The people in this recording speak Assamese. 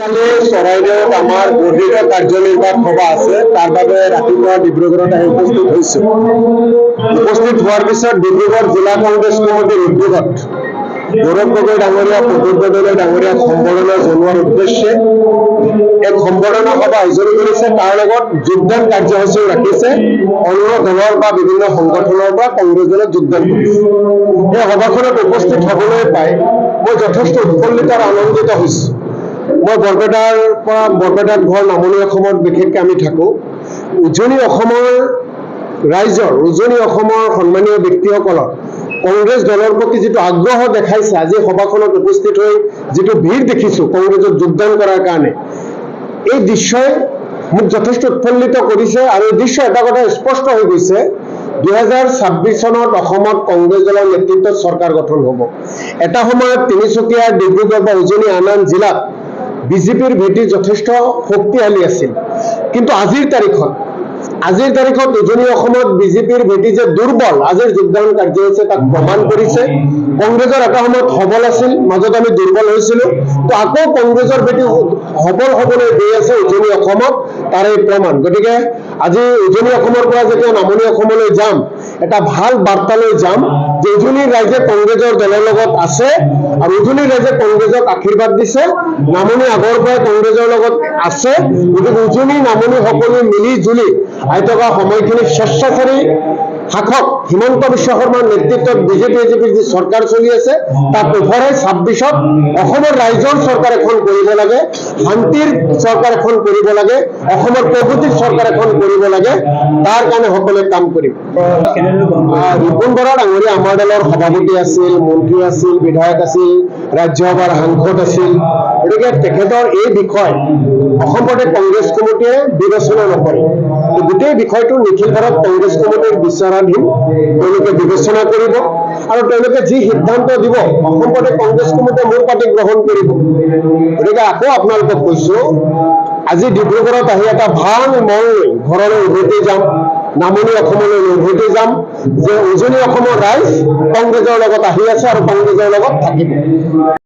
কালি চৰাইদেউত আমাৰ বৰ্ধিত কাৰ্যনিৰ্বাহক সভা আছে, তাৰ বাবে ৰাতিপুৱা ডিব্ৰুগড়ত আহি উপস্থিত হৈছো। উপস্থিত হোৱাৰ পিছত ডিব্ৰুগড় জিলা কংগ্ৰেছ কমিটিৰ উদ্যোগত গৌৰৱ গগৈ ডাঙৰীয়া, প্ৰদীপ বৰদলৈ ডাঙৰীয়াক সম্বৰ্ধনা জনোৱাৰ উদ্দেশ্যে এক সম্বৰ্ধনা সভা আয়োজন কৰিছে। তাৰ লগত যোগদান কাৰ্যসূচীও ৰাখিছে। অন্য দলৰ বা বিভিন্ন সংগঠনৰ পৰা কংগ্ৰেছ দলত যোগদান কৰিছে। এই সভাখনত উপস্থিত হ'বলৈ পাই মই যথেষ্ট উৎফুল্লিত আৰু আনন্দিত হৈছো। মই বৰপেটাত ঘৰ নামনি অসমত বিশেষকৈ আমি থাকোঁ। উজনি অসমৰ ৰাইজৰ, উজনি অসমৰ সন্মানীয় ব্যক্তিসকলৰ কংগ্ৰেছ দলৰ প্ৰতি যিটো আগ্ৰহ দেখাইছে, আজি সভাখনত উপস্থিত হৈ যিটো ভিৰ দেখিছোঁ কংগ্ৰেছত যোগদান কৰাৰ কাৰণে, এই দৃশ্যই মোক যথেষ্ট উৎফুল্লিত কৰিছে। আৰু এই দৃশ্য এটা কথা স্পষ্ট হৈ গৈছে, 2026 চনত অসমত কংগ্ৰেছ দলৰ নেতৃত্বত চৰকাৰ গঠন হ'ব। এটা সময়ত তিনিচুকীয়া, ডিব্ৰুগড় বা উজনি আন আন জিলাত বিজেপিৰ ভেটি যথেষ্ট শক্তিশালী আছিল। কিন্তু আজিৰ তাৰিখত উজনি অসমত বিজেপিৰ ভেটি যে দুৰ্বল, আজিৰ যোগদান কাৰ্যসূচীয়ে তাক প্ৰমাণ কৰিছে। কংগ্ৰেছৰ এটা সময়ত সবল আছিল, মাজত আমি দুৰ্বল হৈছিলো, তো আকৌ কংগ্ৰেছৰ ভেটি সবল হ'বলৈ গৈ আছে উজনি অসমত, তাৰ এই প্ৰমাণ। গতিকে আজি উজনি অসমৰ পৰা যেতিয়া নামনি অসমলৈ যাম, এটা ভাল বাৰ্তালৈ যাম যে উজনিৰ ৰাইজে কংগ্ৰেছৰ দলৰ লগত আছে আৰু উজনিৰ ৰাইজে কংগ্ৰেছক আশীৰ্বাদ দিছে। নামনি আগৰ পৰাই কংগ্ৰেছৰ লগত আছে। গতিকে উজনি নামনি সকলো মিলি জুলি আহি থকা সময়খিনি স্বেচ্ছাচাৰী শাসক হিমন্ত বিশ্ব শৰ্মাৰ নেতৃত্বত বিজেপিৰ যি চৰকাৰ চলি আছে, তাক ওফৰাই 26ত অসমৰ ৰাইজৰ চৰকাৰ এখন কৰিব লাগে, শান্তিৰ চৰকাৰ এখন কৰিব লাগে, অসমৰ প্ৰগতিৰ চৰকাৰ এখন কৰিব লাগে। তাৰ কাৰণে সকলোৱে কাম কৰিম। ৰিপুণ বৰা ডাঙৰীয়া আমাৰ দলৰ সভাপতি আছিল, মন্ত্ৰী আছিল, বিধায়ক আছিল, ৰাজ্যসভাৰ সাংসদ আছিল। গতিকে তেখেতৰ এই বিষয় অসম প্ৰদেশ কংগ্ৰেছ কমিটিয়ে বিবেচনা নকৰে। গোটেই বিষয়টো নিখিল ভাৰত কংগ্ৰেছ কমিটিৰ বিচাৰাধীন, তেওঁলোকে বিবেচনা কৰিব আৰু তেওঁলোকে যি সিদ্ধান্ত দিব অসম প্ৰদেশ কংগ্ৰেছ কমিটিয়ে মোৰ পাৰ্টি গ্ৰহণ কৰিব। গতিকে আকৌ আপোনালোকক কৈছো, আজি ডিব্ৰুগড়ত আহি এটা ভাল মন লৈ ঘৰলৈ উভতি যাম, নামনি অসমলৈ উভতি যাম যে উজনি অসমৰ ৰাইজ কংগ্ৰেছৰ লগত আহি আছে আৰু কংগ্ৰেছৰ লগত থাকিব।